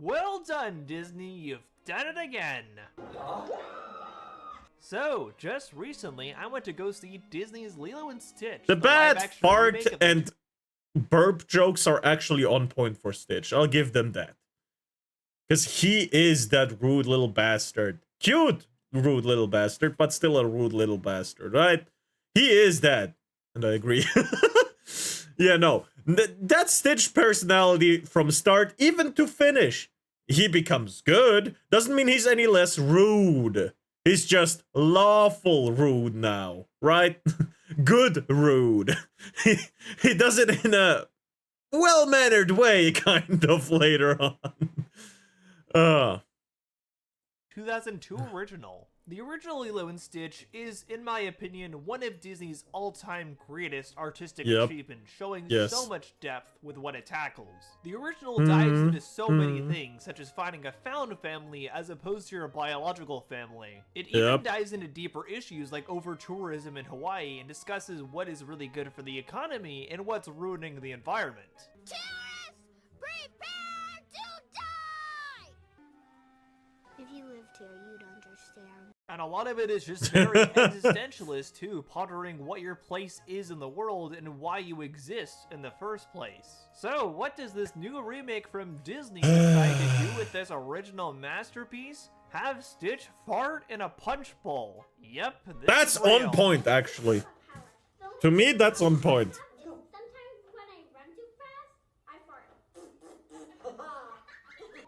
Well done, Disney, you've done it again! So, just recently, I went to go see Disney's Lilo and Stitch. The bad live-action fart remake of and burp jokes are actually on point for Stitch. I'll give them that. Because he is that rude little bastard. Cute rude little bastard, but still a rude little bastard, right? He is that. And I agree. Yeah, no. That Stitch personality from start even to finish. He becomes good. Doesn't mean he's any less rude. He's just lawful rude now, right? Good rude. He does it in a well-mannered way, kind of, later on. 2002 original. The original Lilo and Stitch is, in my opinion, one of Disney's all-time greatest artistic achievements, showing so much depth with what it tackles. The original dives into so many things, such as finding a found family as opposed to your biological family. It even dives into deeper issues like over-tourism in Hawaii and discusses what is really good for the economy and what's ruining the environment. Tourists, prepare to die! If you lived here, you'd understand. And a lot of it is just very existentialist too, pondering what your place is in the world and why you exist in the first place. So, what does this new remake from Disney decide to do with this original masterpiece? Have Stitch fart in a punch bowl. Yep, that's on point, actually. To me, that's on point.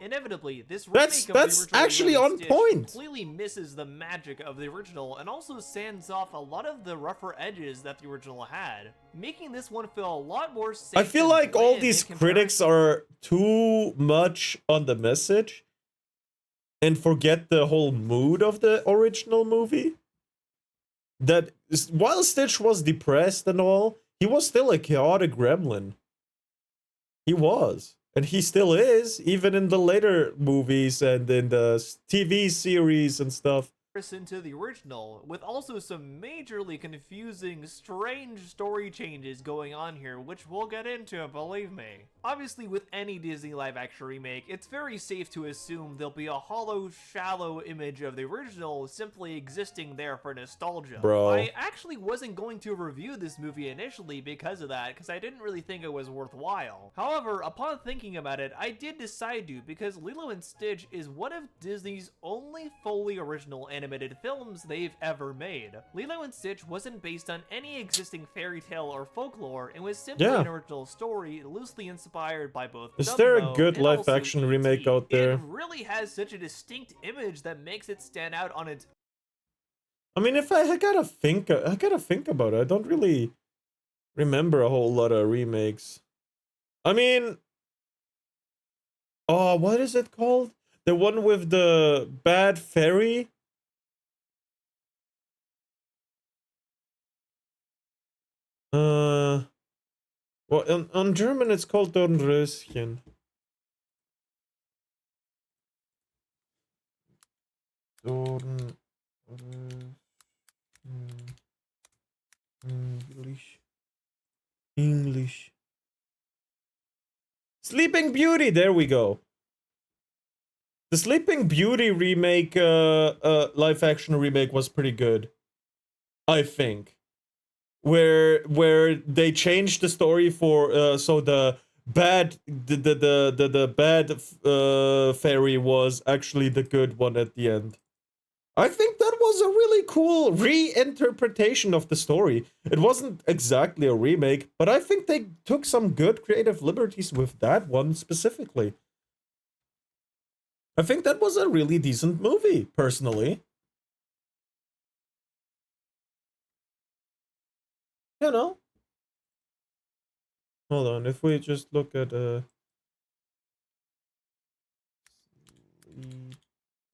Inevitably, this remake that's actually on point. Completely misses the magic of the original and also sands off a lot of the rougher edges that the original had, making this one feel a lot more safe. I feel like all these critics are too much on the message and forget the whole mood of the original movie. That while Stitch was depressed and all, he was still a chaotic gremlin. He was. And he still is, even in the later movies and in the TV series and stuff. To the original, with also some majorly confusing, strange story changes going on here, which we'll get into, believe me. Obviously, with any Disney live-action remake, it's very safe to assume there'll be a hollow, shallow image of the original simply existing there for nostalgia. Bro. I actually wasn't going to review this movie initially because of that, because I didn't really think it was worthwhile. However, upon thinking about it, I did decide to, because Lilo and Stitch is one of Disney's only fully original animated films they've ever made. Lilo and Stitch wasn't based on any existing fairy tale or folklore and was simply an original story loosely inspired by both Is there a good live-action remake out there? It really has such a distinct image that makes it stand out on its... I mean, if I gotta think about it. I don't really remember a whole lot of remakes. I mean... Oh, what is it called? The one with the bad fairy? Well, on German it's called Dornröschen. English. Sleeping Beauty, there we go. The Sleeping Beauty remake, live action remake was pretty good. I think. Where they changed the story for so the bad fairy was actually the good one at the end. I think that was a really cool reinterpretation of the story. It wasn't exactly a remake, but I think they took some good creative liberties with that one specifically. I think that was a really decent movie, personally. You know. Hold on, if we just look at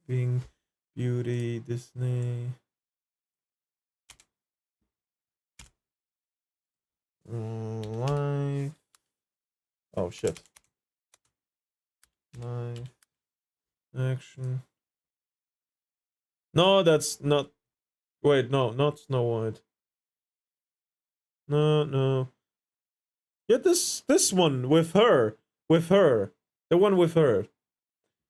Sleeping Beauty Disney live. Oh shit. Live action. No, that's not. Wait, no, not Snow White. No. Yeah, this one with her. The one with her.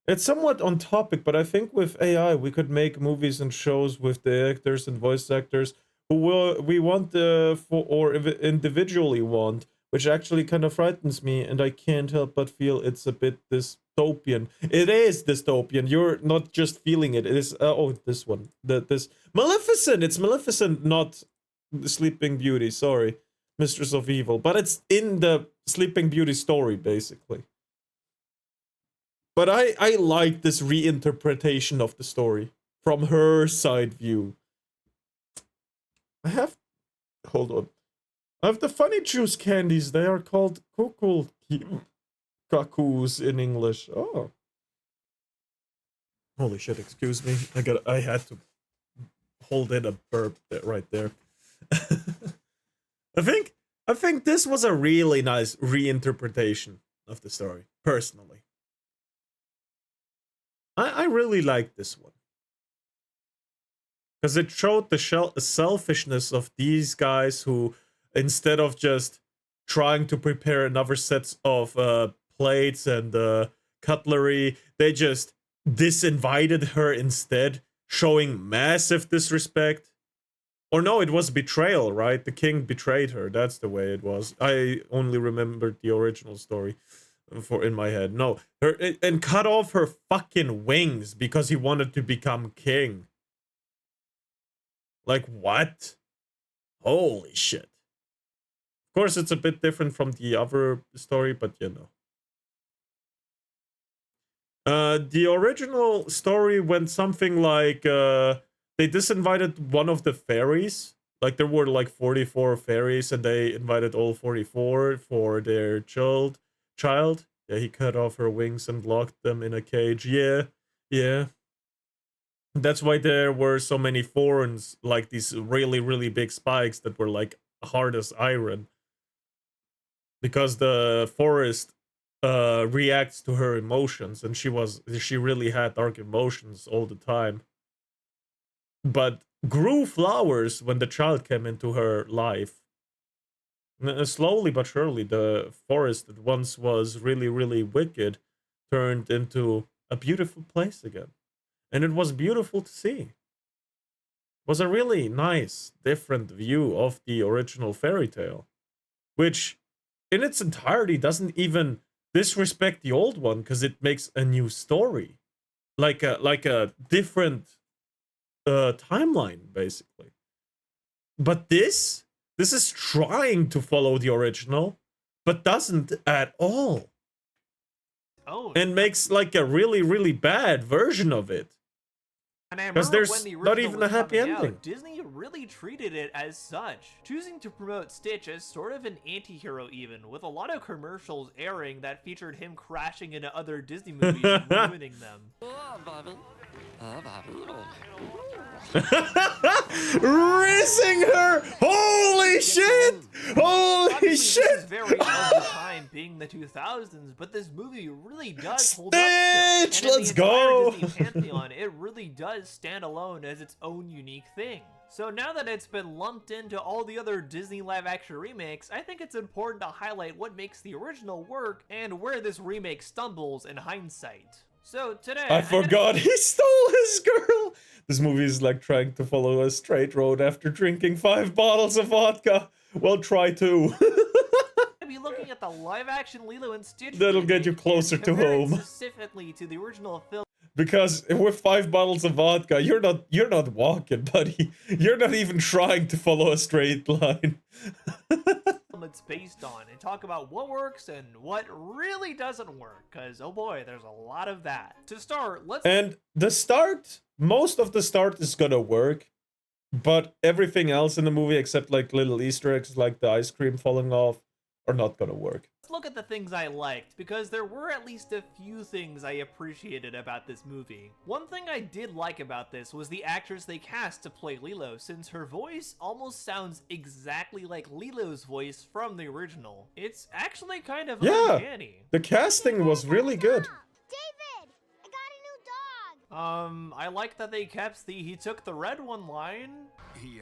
It's somewhat on topic, but I think with AI we could make movies and shows with the actors and voice actors who we want individually want, which actually kind of frightens me, and I can't help but feel it's a bit dystopian. It is dystopian. You're not just feeling it. It is oh, this one. This Maleficent. It's Maleficent, not the Sleeping Beauty. Sorry, Mistress of Evil. But it's in the Sleeping Beauty story, basically. But I like this reinterpretation of the story from her side view. Hold on. I have the funny juice candies. They are called kakus in English. Oh. Holy shit, excuse me. I had to hold in a burp right there. I think this was a really nice reinterpretation of the story, personally. I really like this one. Because it showed the selfishness of these guys who, instead of just trying to prepare another set of plates and cutlery, they just disinvited her instead, showing massive disrespect. Or no, it was betrayal, right? The king betrayed her. That's the way it was. I only remembered the original story in my head. No, and cut off her fucking wings because he wanted to become king. Like, what? Holy shit. Of course, it's a bit different from the other story, but you know. The original story went something like they disinvited one of the fairies. Like, there were like 44 fairies, and they invited all 44 for their child. Yeah, he cut off her wings and locked them in a cage. Yeah. That's why there were so many thorns, like these really, really big spikes that were like hard as iron. Because the forest reacts to her emotions, and she really had dark emotions all the time. But grew flowers when the child came into her life. Slowly but surely, the forest that once was really, really wicked turned into a beautiful place again. And it was beautiful to see. It was a really nice, different view of the original fairy tale, which in its entirety doesn't even disrespect the old one, because it makes a new story. Like a different timeline, basically. But this is trying to follow the original, but doesn't at all. Oh, and makes like a really, really bad version of it. Because there's not even a happy ending. Disney really treated it as such, choosing to promote Stitch as sort of an anti-hero even, with a lot of commercials airing that featured him crashing into other Disney movies and ruining them. Rizzing her! Holy shit! Holy shit! This is very of the time, being the 2000s, but this movie really does hold up still. Let's go! Disney pantheon, it really does stand alone as its own unique thing. So now that it's been lumped into all the other Disney live-action remakes, I think it's important to highlight what makes the original work and where this remake stumbles in hindsight. So today, I forgot he stole his girl. This movie is like trying to follow a straight road after drinking 5 bottles of vodka. Well, try 2. I'll be looking at the live-action Lilo and Stitch. That'll get you closer to home. Specifically to the original film. Because with 5 bottles of vodka, you're not walking, buddy. You're not even trying to follow a straight line. It's based on, and talk about what works and what really doesn't work, because oh boy, there's a lot of that. To start, most of the start is gonna work, but everything else in the movie, except like little Easter eggs like the ice cream falling off, are not gonna work. Let's look at the things I liked, because there were at least a few things I appreciated about this movie. One thing I did like about this was the actress they cast to play Lilo, since her voice almost sounds exactly like Lilo's voice from the original. It's actually kind of uncanny. The casting was really good. David, I got a new dog. I like that they kept the "he took the red one" line. He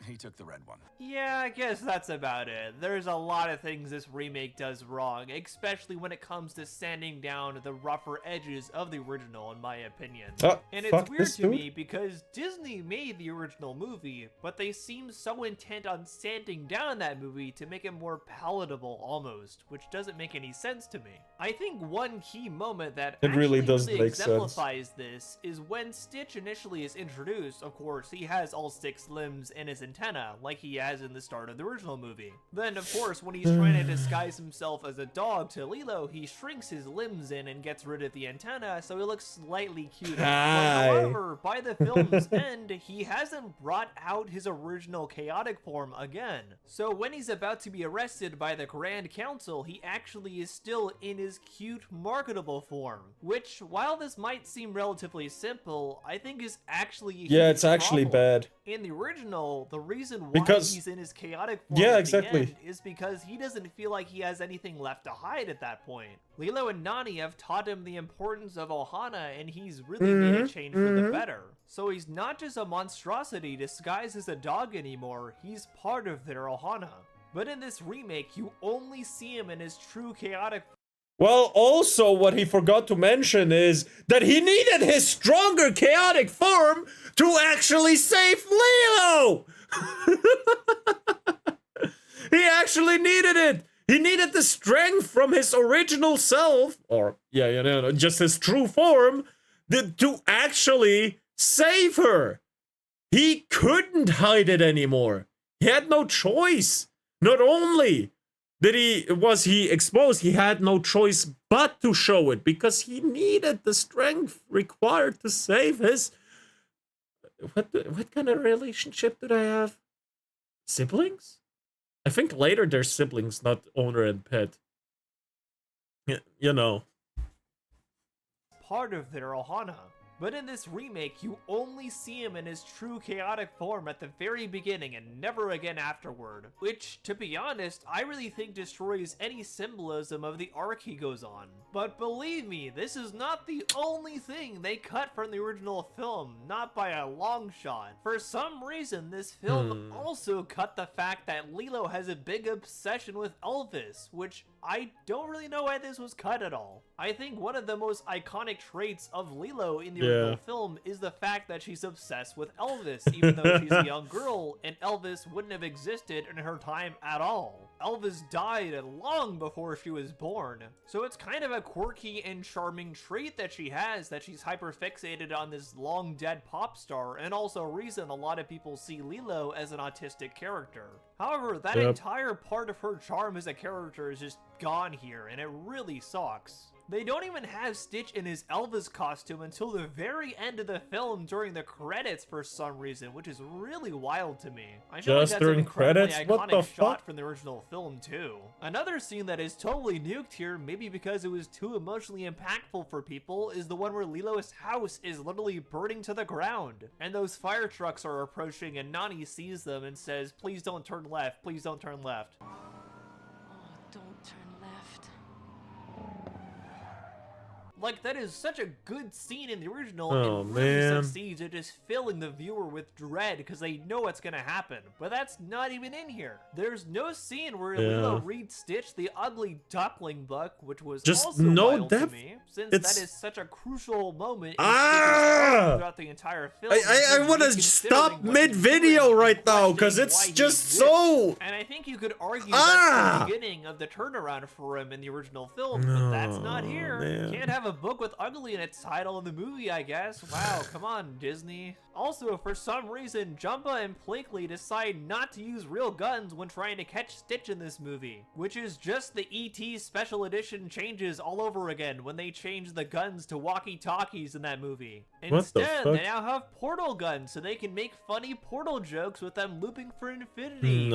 He took the red one. Yeah, I guess that's about it. There's a lot of things this remake does wrong, especially when it comes to sanding down the rougher edges of the original, in my opinion. And it's weird to me because Disney made the original movie, but they seem so intent on sanding down that movie to make it more palatable almost, which doesn't make any sense to me. I think one key moment that really exemplifies this is when Stitch initially is introduced. Of course, he has all 6 limbs in his antenna, like he has in the start of the original movie. Then, of course, when he's trying to disguise himself as a dog to Lilo, he shrinks his limbs in and gets rid of the antenna, so he looks slightly cuter. However, by the film's end, he hasn't brought out his original chaotic form again. So when he's about to be arrested by the Grand Council, he actually is still in his cute, marketable form, which, while this might seem relatively simple, I think is actually a huge it's actually problem. bad. In the original, the reason why he's in his chaotic form at the end is because he doesn't feel like he has anything left to hide at that point. Lilo and Nani have taught him the importance of Ohana, and he's really made a change for the better. So he's not just a monstrosity disguised as a dog anymore, he's part of their Ohana. But in this remake, you only see him in his true chaotic form. Well, also what he forgot to mention is that he needed his stronger chaotic form to actually save Lilo! He actually needed it! He needed the strength from his original self, or, just his true form, to actually save her. He couldn't hide it anymore. He had no choice. Not only was he exposed, he had no choice but to show it because he needed the strength required to save his... What kind of relationship do they have? Siblings? I think later they're siblings, not owner and pet. You know. Part of their Ohana. But in this remake, you only see him in his true chaotic form at the very beginning and never again afterward. Which, to be honest, I really think destroys any symbolism of the arc he goes on. But believe me, this is not the only thing they cut from the original film, not by a long shot. For some reason, this film also cut the fact that Lilo has a big obsession with Elvis, which I don't really know why this was cut at all. I think one of the most iconic traits of Lilo in the original film is the fact that she's obsessed with Elvis, even though she's a young girl, and Elvis wouldn't have existed in her time at all. Elvis died long before she was born, so it's kind of a quirky and charming trait that she has, that she's hyperfixated on this long-dead pop star, and also a reason a lot of people see Lilo as an autistic character. However, that entire part of her charm as a character is just gone here, and it really sucks. They don't even have Stitch in his Elvis costume until the very end of the film during the credits for some reason, which is really wild to me. I feel like that's an incredibly iconic shot from the original film too. Another scene that is totally nuked here, maybe because it was too emotionally impactful for people, is the one where Lilo's house is literally burning to the ground. And those fire trucks are approaching and Nani sees them and says, "Please don't turn left, please don't turn left." Oh, don't turn left. Like, that is such a good scene in the original, and really succeeds at just filling the viewer with dread because they know what's gonna happen. But that's not even in here. There's no scene where Lilo reads Stitch the Ugly Duckling book, which was just also wild to me, since that is such a crucial moment in throughout the entire film. I want to stop mid-video right now because it's just so... And I think you could argue that's the beginning of the turnaround for him in the original film, but that's not here. You can't have a book with ugly in its title in the movie, I guess. Wow, come on, Disney. Also, for some reason, Jumba and Plinkly decide not to use real guns when trying to catch Stitch in this movie, which is just the E.T. special edition changes all over again when they change the guns to walkie-talkies in that movie. Instead, they now have portal guns, so they can make funny portal jokes with them looping for infinity.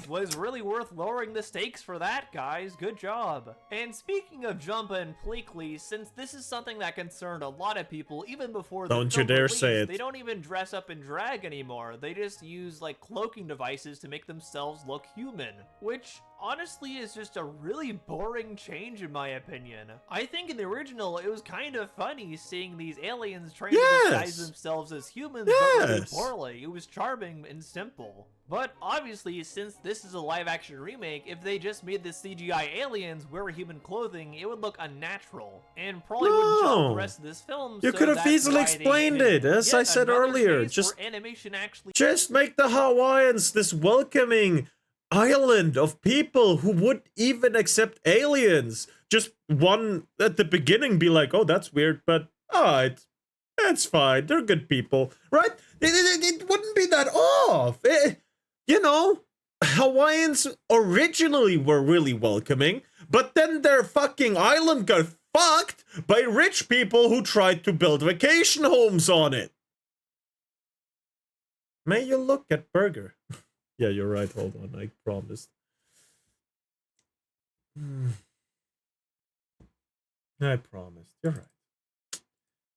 Was really worth lowering the stakes for that, guys. Good job. And speaking of Jumba and Plinkly, since this is something that concerned a lot of people even before the film release, they don't even dress up in drag anymore. They just use like cloaking devices to make themselves look human, which honestly is just a really boring change in my opinion. I think in the original, it was kind of funny seeing these aliens trying to disguise themselves as humans, but really poorly. It was charming and simple. But obviously, since this is a live-action remake, if they just made the CGI aliens wear human clothing, it would look unnatural, and probably wouldn't gel the rest of this film. You could have easily explained it, as I said earlier. Just animation actually. Just make the Hawaiians this welcoming island of people who would even accept aliens. Just one at the beginning be like, oh, that's weird, but alright, it's fine. They're good people, right? It wouldn't be that off. You know, Hawaiians originally were really welcoming, but then their fucking island got fucked by rich people who tried to build vacation homes on it. May you look at Burger. Yeah, you're right. Hold on, I promised. I promised. You're right.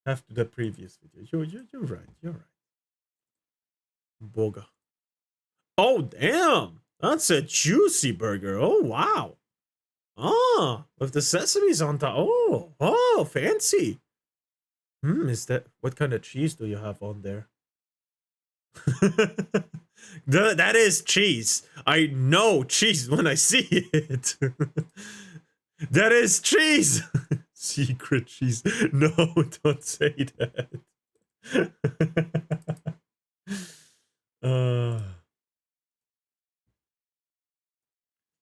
After the previous video, you're right. You're right. Boga. Oh damn, that's a juicy burger. Oh wow. Ah, with the sesames on top. Oh, fancy. Is that what kind of cheese do you have on there? That is cheese. I know cheese when I see it. That is cheese. Secret cheese. No, don't say that.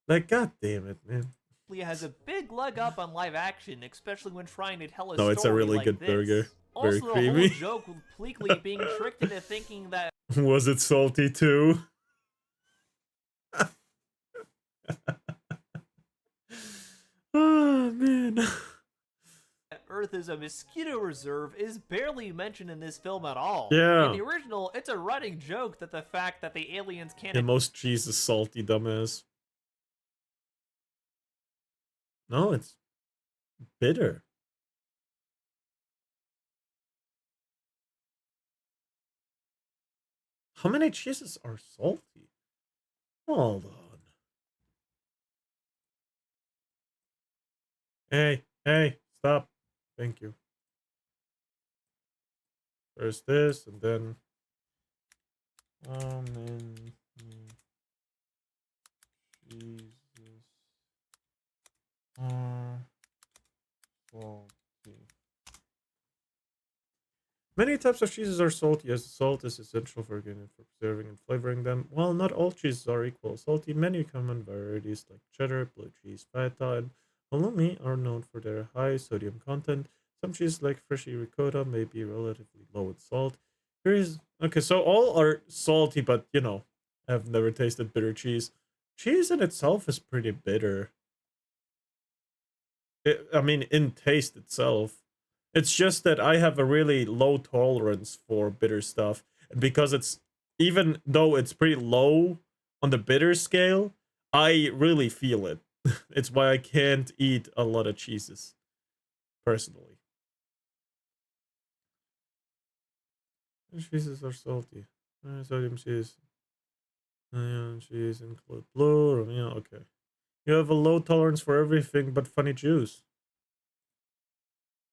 Like, god damn it, man. Has a big leg up on live action, especially when trying to tell a no, story it's a really like good this. burger. Very Also, creamy. the whole joke with Pleakley being tricked into thinking that was it salty too? Oh man. Earth is a mosquito reserve is barely mentioned in this film at all. Yeah. In the original, it's a running joke that the fact that the aliens can't. Yeah, most cheese is salty, dumbass. No, it's bitter. How many cheeses are salty? Hold on. Hey, stop. Thank you. First this, and then how many cheeses are salty? Many types of cheeses are salty, as salt is essential for preserving and flavoring them. While not all cheeses are equal salty, many common varieties like cheddar, blue cheese, feta, and halloumi are known for their high sodium content. Some cheeses like Freshly ricotta may be relatively low in salt. Okay, so all are salty, but you know, I've never tasted bitter cheese. Cheese in itself is pretty bitter. I mean, in taste itself. It's just that I have a really low tolerance for bitter stuff. And because it's, even though it's pretty low on the bitter scale, I really feel it. It's why I can't eat a lot of cheeses, personally. Cheeses are salty. Sodium cheese. Cheese include blue. Yeah, okay. You have a low tolerance for everything but funny juice.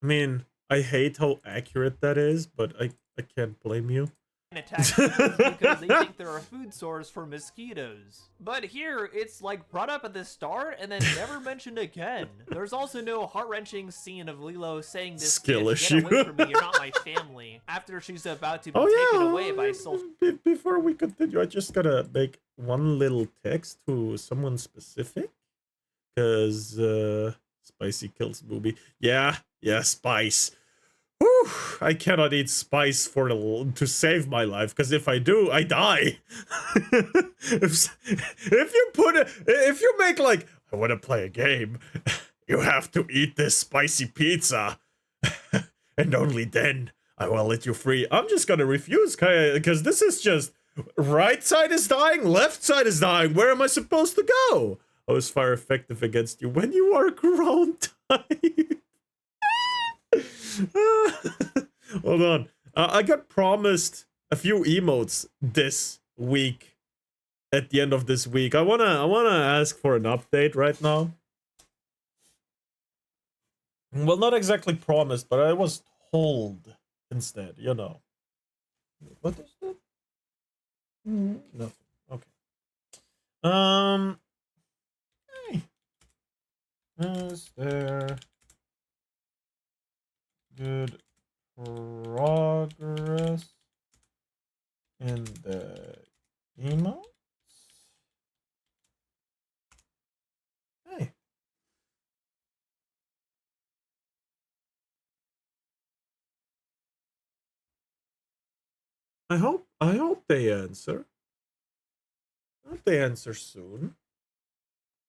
I mean, I hate how accurate that is, but I can't blame you. Attack because they think they're a food source for mosquitoes. But here, it's like brought up at the start and then never mentioned again. There's also no heart-wrenching scene of Lilo saying this skill issue. Get away from me, you're not my family, after she's about to be taken away by Before we continue, I just gotta make one little text to someone specific. Because, spicy kills movie. Yeah, spice. Whew, I cannot eat spice to save my life, because if I do, I die. if you make like, I want to play a game, you have to eat this spicy pizza, and only then I will let you free. I'm just gonna refuse, because this is just, right side is dying, left side is dying. Where am I supposed to go? How is fire effective against you when you are ground type? Hold on. I got promised a few emotes this week. at the end of this week. I wanna ask for an update right now. Well, not exactly promised, but I was told instead, you know. What is that? Nothing. Okay. Hey. Is there good progress in the emotes? Hey. I hope they answer. I hope they answer soon.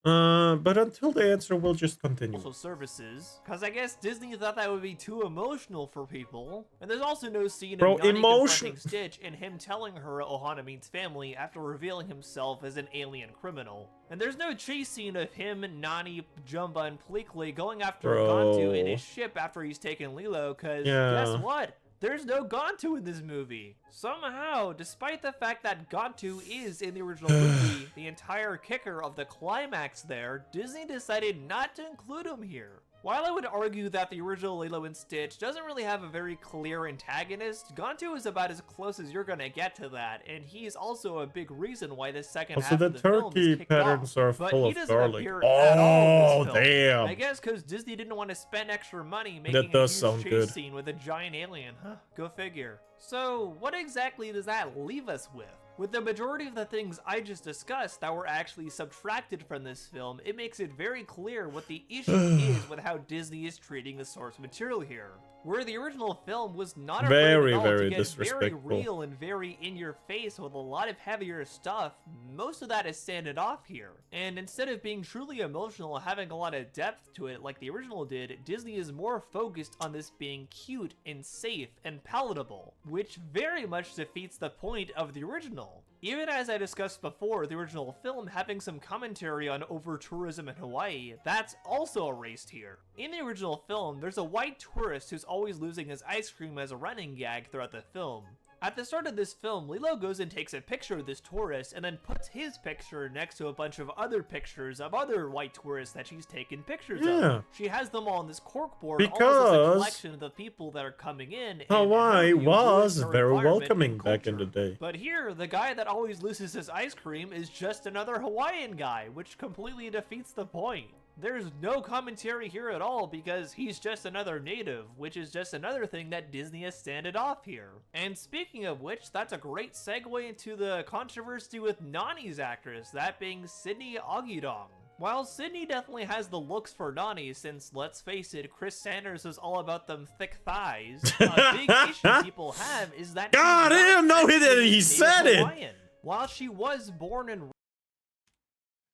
But until they answer, we'll just continue. Also services, because I guess Disney thought that would be too emotional for people. And there's also no scene of Nani confronting Stitch and him telling her Ohana means family after revealing himself as an alien criminal. And there's no chase scene of him, Nani, Jumba, and Pleakley going after Gantu in his ship after he's taken Lilo, because guess what? There's no Gantu in this movie. Somehow, despite the fact that Gantu is in the original movie, the entire kicker of the climax there, Disney decided not to include him here. While I would argue that the original Lilo and Stitch doesn't really have a very clear antagonist, Gantu is about as close as you're gonna get to that, and he's also a big reason why the second half of the film is kicked patterns off. are But full he of doesn't garlic. appear at all in this film. Damn! I guess because Disney didn't want to spend extra money making That does a sound huge good. chase scene with a giant alien, huh? Go figure. So, what exactly does that leave us with? With the majority of the things I just discussed that were actually subtracted from this film, it makes it very clear what the issue is with how Disney is treating the source material here. Where the original film was not afraid Very, at all very to get very disrespectful. real and very in your face with a lot of heavier stuff, most of that is sanded off here. And instead of being truly emotional, having a lot of depth to it like the original did, Disney is more focused on this being cute and safe and palatable, which very much defeats the point of the original. Even as I discussed before, the original film having some commentary on over-tourism in Hawaii, that's also erased here. In the original film, there's a white tourist who's always losing his ice cream as a running gag throughout the film. At the start of this film, Lilo goes and takes a picture of this tourist and then puts his picture next to a bunch of other pictures of other white tourists that she's taken pictures of. She has them all on this corkboard, almost as a collection of the people that are coming in. Hawaii was very welcoming back in the day. But here, the guy that always loses his ice cream is just another Hawaiian guy, which completely defeats the point. There's no commentary here at all because he's just another native, which is just another thing that Disney has standed off here. And speaking of which, that's a great segue into the controversy with Nani's actress, that being Sydney Ogidong. While Sydney definitely has the looks for Nani, since let's face it, Chris Sanders is all about them thick thighs, a big issue people have is that God damn, no, he said it! While she was born and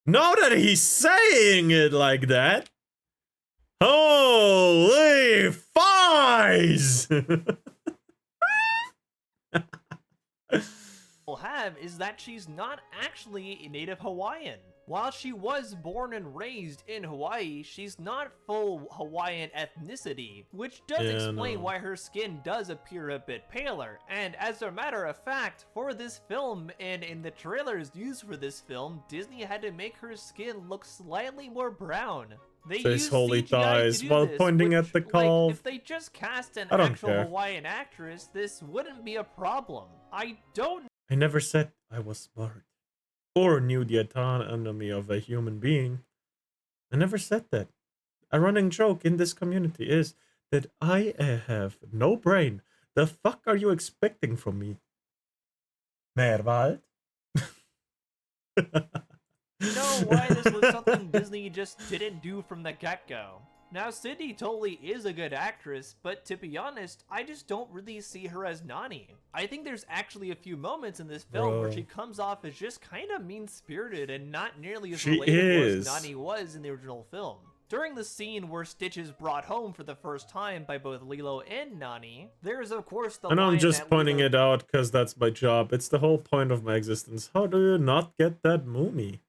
Now that he's saying it like that. Holy fies! have is that she's not actually a native Hawaiian. While she was born and raised in Hawaii, she's not full Hawaiian ethnicity, which does explain why her skin does appear a bit paler. And as a matter of fact, for this film and in the trailers used for this film, Disney had to make her skin look slightly more brown. They Says used holy CGI thighs to do while this, pointing which, at the calf. If they just cast an I don't actual care. Hawaiian actress, this wouldn't be a problem. I never said I was smart or knew the autonomy of a human being. I never said that. A running joke in this community is that I have no brain. The fuck are you expecting from me? Mervald? You know why this was something Disney just didn't do from the get-go. Now, Sydney totally is a good actress, but to be honest, I just don't really see her as Nani. I think there's actually a few moments in this film where she comes off as just kind of mean-spirited and not nearly as relatable as Nani was in the original film. During the scene where Stitch is brought home for the first time by both Lilo and Nani, there is of course the And I'm line just that pointing Lilo... it out because that's my job. It's the whole point of my existence. How do you not get that Moomy?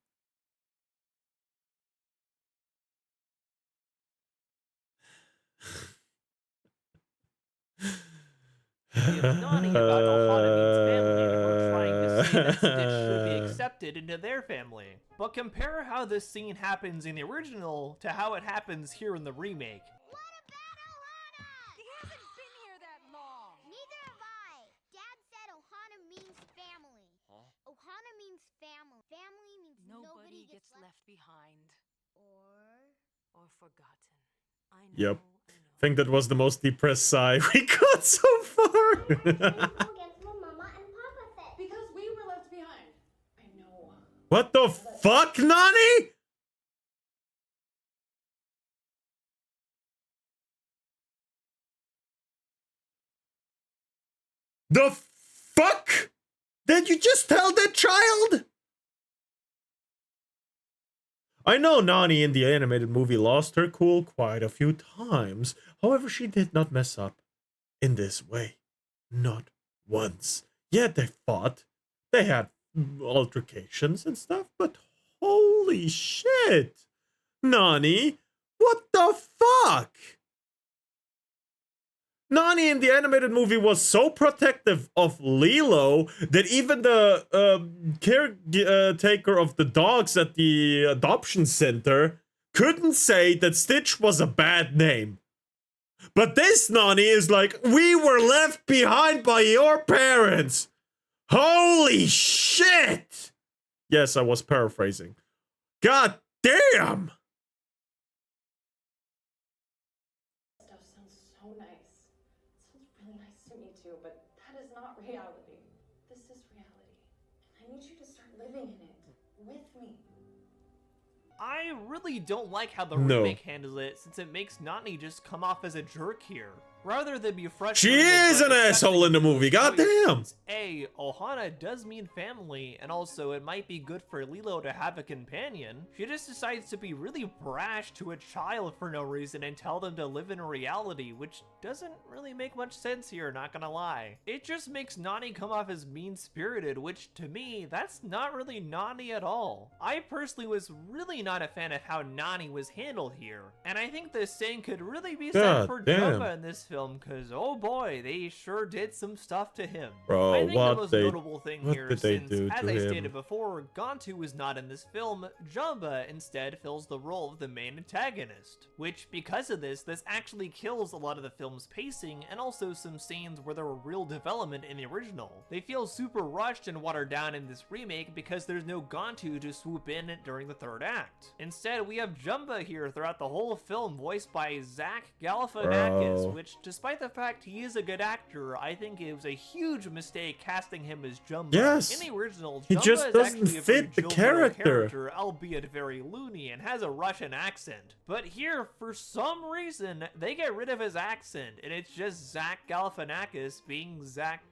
Nani about Ohana means family and her trying to say that Stitch should be accepted into their family. But compare how this scene happens in the original to how it happens here in the remake. What about Ohana? He hasn't been here that long. Neither have I. Dad said Ohana means family. Huh? Ohana means family. Family means Nobody gets left behind Or... or forgotten. I know. Yep. I know. I think that was the most depressed sigh we got so far. against what Mama and Papa said. Because we were left behind. I know. What the fuck, Nani? The fuck? Did you just tell that child? I know Nani in the animated movie lost her cool quite a few times. However, she did not mess up in this way. Not once. Yeah, they fought. They had altercations and stuff, but holy shit. Nani, what the fuck? Nani in the animated movie was so protective of Lilo that even the caretaker of the dogs at the adoption center couldn't say that Stitch was a bad name. But this Nani is like, we were left behind by your parents. Holy shit! Yes, I was paraphrasing. God damn! Stuff sounds so nice. It sounds really nice to me too, but that is not reality. This is reality. And I need you to start living in it with me. I really don't like how the No. remake handles it, since it makes Nani just come off as a jerk here. Rather than be She frustrated, is but an asshole in the movie, accepting goddamn! choice. A, Ohana does mean family, and also it might be good for Lilo to have a companion. She just decides to be really brash to a child for no reason and tell them to live in reality, which doesn't really make much sense here, not gonna lie. It just makes Nani come off as mean-spirited, which to me, that's not really Nani at all. I personally was really not a fan of how Nani was handled here, and I think the same could really be said God for damn. Jumba in this film, because oh boy, they sure did some stuff to him. Bro, I think what the most they- notable thing what here, did they since do as to I him? stated before, Gantu is not in this film, Jumba instead fills the role of the main antagonist. Which, because of this actually kills a lot of the film's pacing, and also some scenes where there were real development in the original. They feel super rushed and watered down in this remake because there's no Gantu to swoop in during the third act. Instead, we have Jumba here throughout the whole film, voiced by Zach Galifianakis, Bro. which, despite the fact he is a good actor, I think it was a huge mistake casting him as Jumba. Yes. In the original, He Jumba just is doesn't actually a fit the very jovial character. albeit very loony, and has a Russian accent. But here, for some reason, they get rid of his accent, and it's just Zach Galifianakis being Zach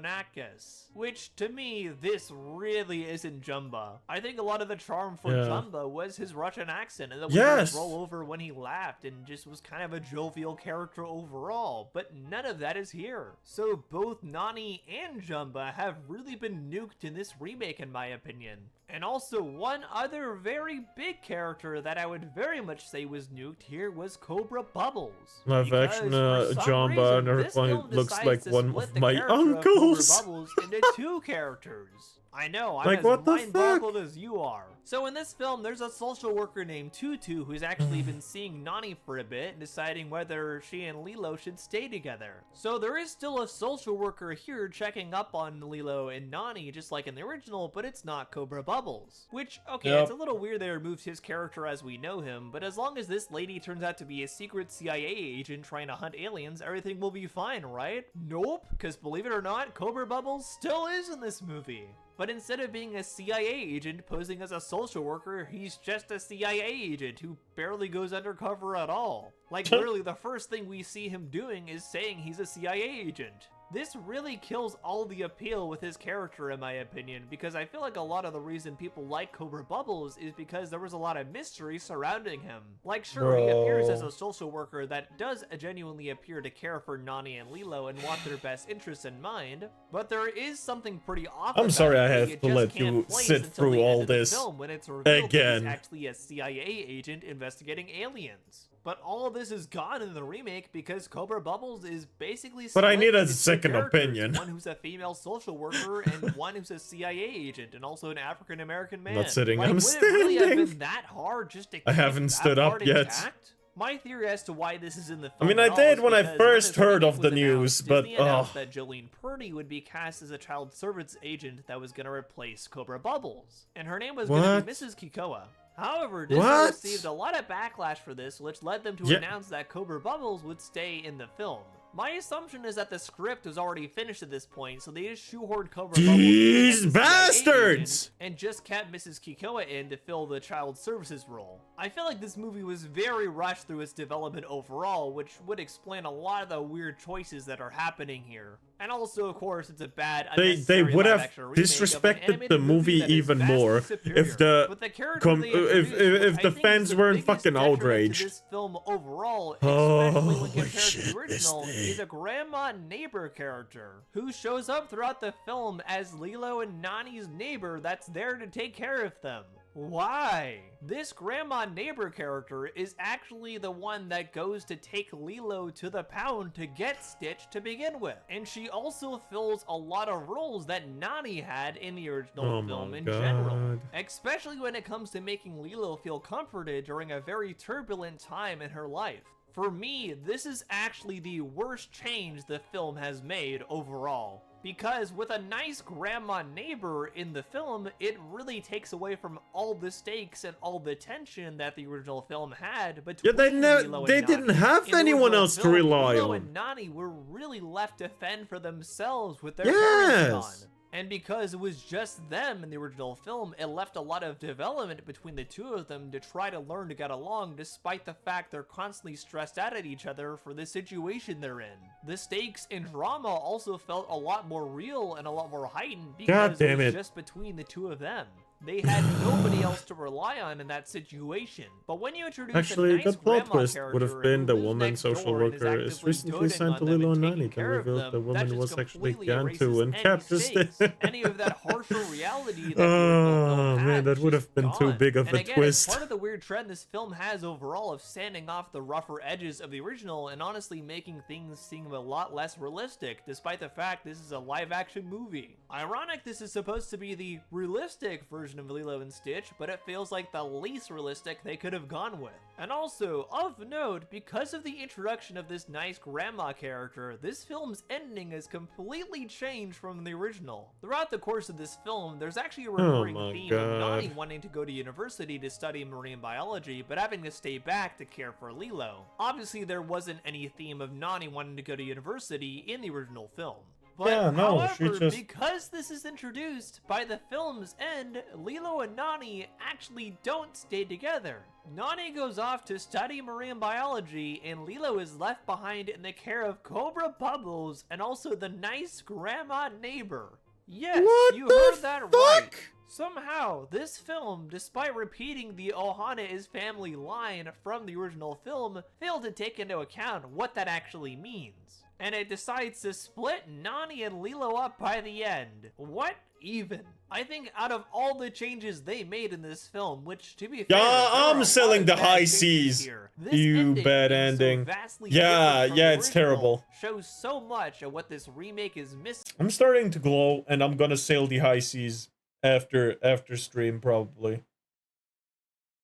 Galifianakis. Which, to me, this really isn't Jumba. I think a lot of the charm for Yeah. Jumba was his Russian accent, and the way Yes. he would roll over when he laughed, and just was kind of a jovial character overall, but none of that is here. So both Nani and Jumba have really been nuked in this remake, in my opinion. And also, one other very big character that I would very much say was nuked here was Cobra Bubbles. Live Because action, for some Jumba reason, and her this point film looks decides like to one split of the my character of Cobra uncles. Bubbles into two characters. I know, I'm Like, as what the fuck? mind-boggled as you are. So in this film, there's a social worker named Tutu who's actually been seeing Nani for a bit and deciding whether she and Lilo should stay together. So there is still a social worker here checking up on Lilo and Nani, just like in the original, but it's not Cobra Bubbles. Which, okay, Yep. it's a little weird they removed his character as we know him, but as long as this lady turns out to be a secret CIA agent trying to hunt aliens, everything will be fine, right? Nope, because believe it or not, Cobra Bubbles still is in this movie. But instead of being a CIA agent posing as a social worker, he's just a CIA agent who barely goes undercover at all. Like, literally the first thing we see him doing is saying he's a CIA agent. This really kills all the appeal with his character, in my opinion, because I feel like a lot of the reason people like Cobra Bubbles is because there was a lot of mystery surrounding him. Like, sure, he appears as a social worker that does genuinely appear to care for Nani and Lilo and want their best interests in mind, but there is something pretty off I'm about sorry it I that have you to just let can't you place sit until through the end all of the this film when it's revealed that again. he's actually a CIA agent investigating aliens. But all of this is gone in the remake because Cobra Bubbles is basically But I split need a into two second characters, opinion. one who's a female social worker and one who's a CIA agent and also an African American man. Not sitting, like, I'm would it really have standing. been that hard just to keep I haven't that stood up part yet. intact? My theory as to why this is in the film I mean, at I all did is when I because first this heard remake of the was announced, news, but, Disney announced ugh. that Jolene Purdy would be cast as a child service agent that was going to replace Cobra Bubbles, and her name was going to What? be Mrs. Kikoa. However, Disney What? received a lot of backlash for this, which led them to Yeah. announce that Cobra Bubbles would stay in the film. My assumption is that the script was already finished at this point, so they just shoehorned Cobra Bubbles in These as a CIA bastards! agent and just kept Mrs. Kikoa in to fill the child services role. I feel like this movie was very rushed through its development overall, which would explain a lot of the weird choices that are happening here. And also, of course, it's a bad, They unnecessary would have live-action remake of an disrespected animated the movie that is even vastly more superior. if the But the character they introduced, if which the I think fans is weren't biggest fucking detriment to outraged. this film overall, Oh, especially when compared to shit, the original, this is thing. a grandma neighbor character who shows up throughout the film as Lilo and Nani's neighbor that's there to take care of them. Why? This grandma neighbor character is actually the one that goes to take Lilo to the pound to get Stitch to begin with. And she also fills a lot of roles that Nani had in the original Oh film my in general. God. Especially when it comes to making Lilo feel comforted during a very turbulent time in her life. For me, this is actually the worst change the film has made overall. Because with a nice grandma neighbor in the film, it really takes away from all the stakes and all the tension that the original film had between Lilo and they Nani. didn't have In the anyone original else to film, rely Lilo on. and Nani were really left to fend for themselves with their Yes. parents gone. And because it was just them in the original film, it left a lot of development between the two of them to try to learn to get along, despite the fact they're constantly stressed out at each other for the situation they're in. The stakes and drama also felt a lot more real and a lot more heightened because damn it was it. just between the two of them. They had nobody else to rely on in that situation. But when you introduce Actually, a a nice good plot grandma twist would have character been who the lives woman next social door and is worker is actively recently doting sent on to them Lilo and and taking Nani, care then of revealed them, the that woman just was actually completely Gantu erases and any captures stakes, them. any of that harsher reality that the Oh, original film man, had that is would just have been too gone. big of And a again, twist. It's part of the weird trend this film has overall of sanding off the rougher edges of the original and honestly making things seem a lot less realistic, despite the fact this is a live-action movie. Ironic this is supposed to be the realistic version of Lilo and Stitch, but it feels like the least realistic they could have gone with. And also, of note, because of the introduction of this nice grandma character, this film's ending is completely changed from the original. Throughout the course of this film, there's actually a recurring my theme of Nani God. wanting to go to university to study marine biology, but having to stay back to care for Lilo. Obviously, there wasn't any theme of Nani wanting to go to university in the original film. But Yeah, no, however, she just- because this is introduced by the film's end, Lilo and Nani actually don't stay together. Nani goes off to study marine biology, and Lilo is left behind in the care of Cobra Bubbles and also the nice grandma neighbor. Yes, What you the heard that right. fuck? Somehow, this film, despite repeating the Ohana is family line from the original film, failed to take into account what that actually means. And it decides to split Nani and Lilo up by the end. What even? I think out of all the changes they made in this film, which to be fair, Yeah, there are a I'm lot selling of the bad high changes C's. here. This You ending bad being so ending. vastly Yeah, different from yeah, the it's original terrible. shows so much of what this remake is missing. I'm starting to glow, and I'm gonna sail the high seas after stream probably.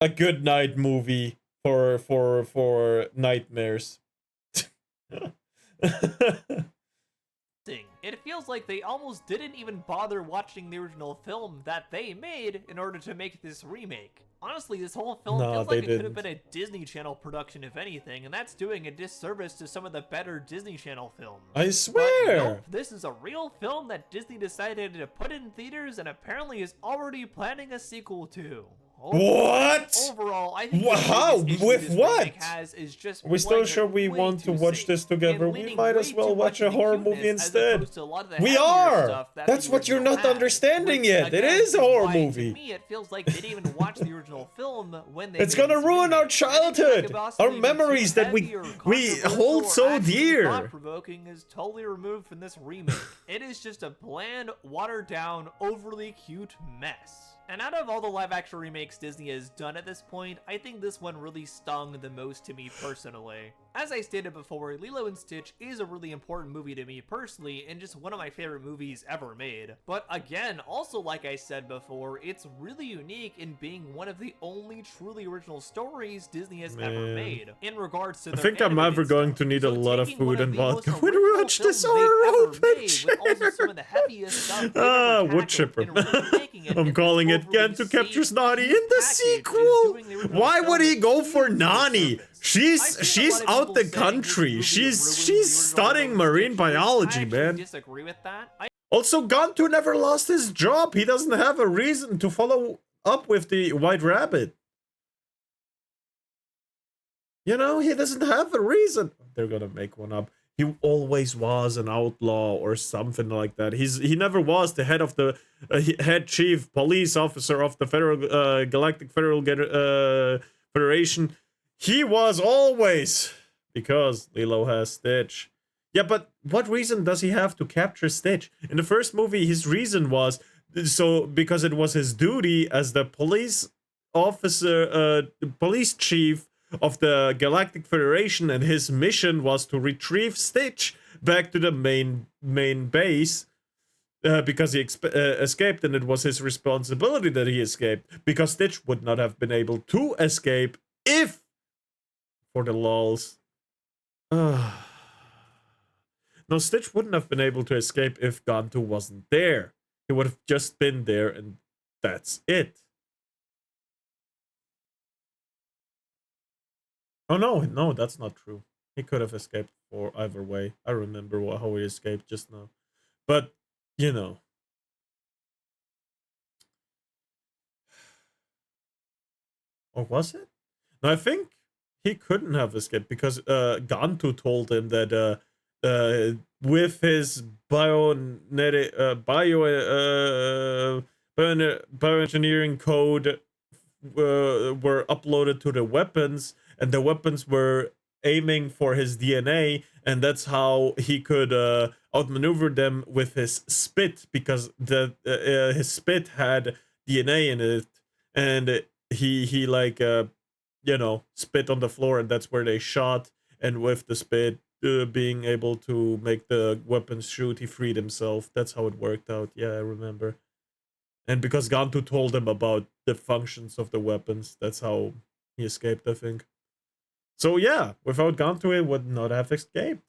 A good night movie for nightmares. It feels like they almost didn't even bother watching the original film that they made in order to make this remake. Honestly, this whole film No, feels they like it could have didn't. been a Disney Channel production if anything, and that's doing a disservice to some of the better Disney Channel films. I But swear. nope, this is a real film that Disney decided to put in theaters and apparently is already planning a sequel to. What? Overall, I think Wha- the how? biggest issue With this what? remake has is just We still playing it sure we way want to too watch safe this together? and We leaning might way as well too watch much a into horror cuteness movie as instead. opposed to a lot of the We heavier are! stuff that That's the what you're original not had, understanding which, yet. It again, is a horror why, movie. To me, it feels like they didn't even watch the original film when they It's made gonna this ruin our remake. childhood, Anything about our something memories too that we heavy or hold controversial so or actually dear. thought-provoking is totally removed from this remake. It is just a bland, watered-down, overly cute mess. And out of all the live-action remakes remakes Disney has done at this point, I think this one really stung the most to me personally. As I stated before, Lilo and Stitch is a really important movie to me personally, and just one of my favorite movies ever made. But again, also like I said before, it's really unique in being one of the only truly original stories Disney has ever made. In regards to I think I'm ever going to need a lot of food and vodka when we watch this horror picture. Wood chipper. I'm calling it Again to Capture Snotty in the sequel. Why would he go for Nani? She's out the country. She's studying marine biology, man. Disagree with that. Also, Gantu never lost his job. He doesn't have a reason to follow up with the White Rabbit. You know, he doesn't have a reason. They're gonna make one up. He always was an outlaw or something like that. He never was the head of the head chief police officer of the Federal Galactic Federal Federation. He was always, because Lilo has Stitch. Yeah, but what reason does he have to capture Stitch? In the first movie, his reason was because it was his duty as the police officer, police chief of the Galactic Federation, and his mission was to retrieve Stitch back to the main base because he escaped, and it was his responsibility that he escaped, because Stitch would not have been able to escape if, for the lulz, no, Stitch wouldn't have been able to escape if Gantu wasn't there. He would have just been there, and that's it. Oh, no, that's not true. He could have escaped for either way. I remember how he escaped just now. But, you know. Or was it? No, I think he couldn't have escaped because Gantu told him that with his bioengineering code were uploaded to the weapons, and the weapons were aiming for his DNA, and that's how he could outmaneuver them with his spit, because his spit had DNA in it, and he like you know, spit on the floor, and that's where they shot, and with the spit being able to make the weapons shoot, he freed himself. That's how it worked out. Yeah, I remember. And because Gantu told him about the functions of the weapons, that's how he escaped, I think. So yeah, without Gantu, he would not have escaped.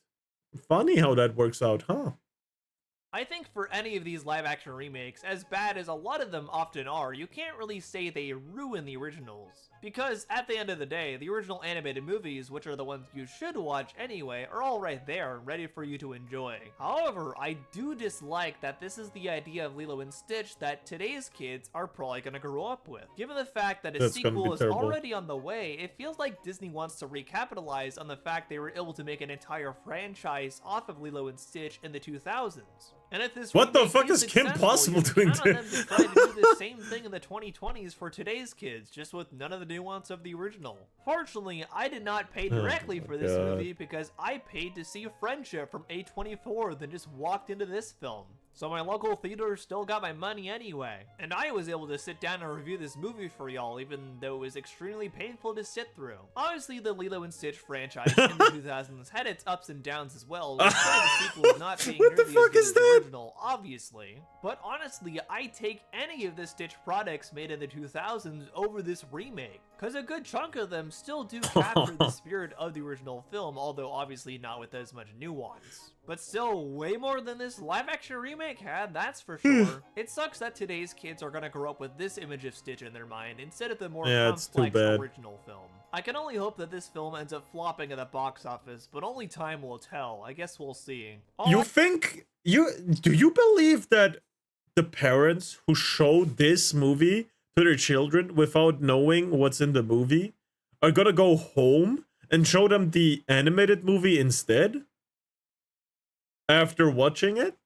Funny how that works out, huh? I think for any of these live-action remakes, as bad as a lot of them often are, you can't really say they ruin the originals. Because at the end of the day, the original animated movies, which are the ones you should watch anyway, are all right there and ready for you to enjoy. However, I do dislike that this is the idea of Lilo and Stitch that today's kids are probably going to grow up with. Given the fact that a sequel is already on the way, it feels like Disney wants to recapitalize on the fact they were able to make an entire franchise off of Lilo and Stitch in the 2000s. And if this what the fuck is Kim Possible doing to them to try to do the same thing in the 2020s for today's kids, just with none of the nuance of the original. Fortunately, I did not pay directly for this movie because I paid to see Friendship from A24, then just walked into this film. So my local theater still got my money anyway. And I was able to sit down and review this movie for y'all, even though it was extremely painful to sit through. Obviously, the Lilo and Stitch franchise in the 2000s had its ups and downs as well, with some of the sequels not being nearly as good as the original, obviously. But honestly, I take any of the Stitch products made in the 2000s over this remake, because a good chunk of them still do capture the spirit of the original film, although obviously not with as much nuance. But still, way more than this live-action remake had, that's for sure. It sucks that today's kids are gonna grow up with this image of Stitch in their mind, instead of the more complex original film. I can only hope that this film ends up flopping at the box office, but only time will tell. I guess we'll see. Do you believe that the parents who show this movie to their children without knowing what's in the movie are gonna go home and show them the animated movie instead? After watching it?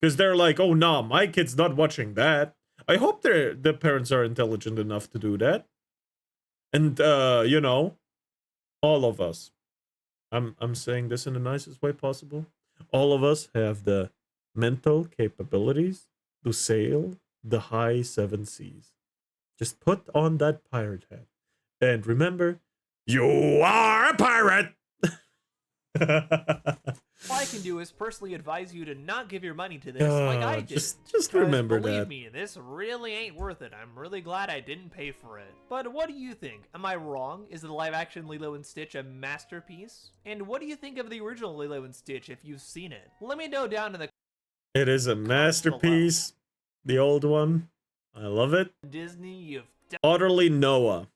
Because they're like, oh nah, my kid's not watching that. I hope the parents are intelligent enough to do that. And you know, all of us. I'm saying this in the nicest way possible. All of us have the mental capabilities to sail the high 7 seas. Just put on that pirate hat. And remember, you are a pirate! All I can do is personally advise you to not give your money to this like I did. Just remember believe that. me, this really ain't worth it. I'm really glad I didn't pay for it. But what do you think? Am I wrong? Is the live-action Lilo and Stitch a masterpiece? And what do you think of the original Lilo and Stitch if you've seen it? Let me know down in the It is a masterpiece. The old one. I love it. Disney, you've Utterly Noah.